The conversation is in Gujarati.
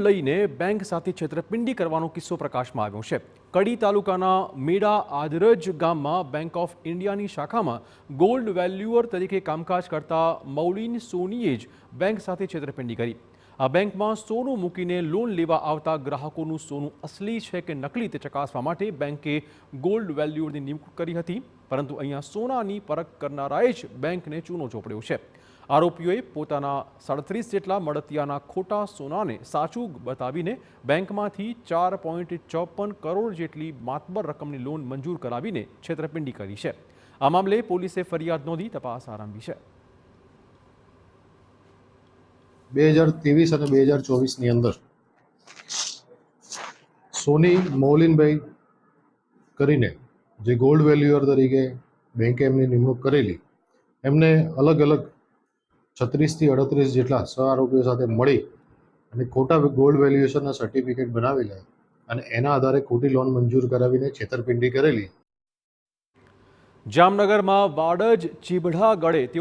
લઈને બેંક સાથે છેતરપિંડી કરવાનો કિસ્સો પ્રકાશમાં આવ્યો છે। કડી તાલુકાના મેડા આદરજ ગામમાં બેંક ઓફ ઇન્ડિયાની શાખામાં ગોલ્ડ વેલ્યુઅર તરીકે કામકાજ કરતા મૌલિન સોનીએ જ બેંક સાથે છેતરપિંડી કરી। આ બેંકમાં સોનું મૂકીને લોન લેવા આવતા ગ્રાહકોનું સોનું અસલી છે કે નકલી તે ચકાસવા માટે બેંકે ગોલ્ડ વેલ્યુઅરની નિમણૂક કરી હતી, પરંતુ અહીંયા સોનાની પરખ કરનારાએ જ બેંકને ચૂનો ચોપડ્યો છે। આરોપીઓએ પોતાના 37 જેટલા મળતિયાના ખોટા સોનાને સાચું બતાવીને બેંકમાંથી 4.54 કરોડ જેટલી માતબર રકમની લોન મંજૂર કરાવીને છેતરપિંડી કરી છે। આ મામલે પોલીસે ફરિયાદ નોંધી તપાસ આરંભી છે। 2023 અને 2024ની અંદર સોની મૌલિનભાઈ કરીને જે ગોલ્ડ વેલ્યુઅર તરીકે બેંકે એમની નિમણૂક કરેલી, એમને અલગ અલગ 36 થી 38 જેટલા સહઆરોપીઓ સાથે મળી અને ખોટા ગોલ્ડ વેલ્યુએશનના સર્ટિફિકેટ બનાવેલા અને એના આધારે ખોટી લોન મંજૂર કરાવીને છેતરપિંડી કરેલી। જામનગરમાં વાડજ ચીબડા ગળે તેઓ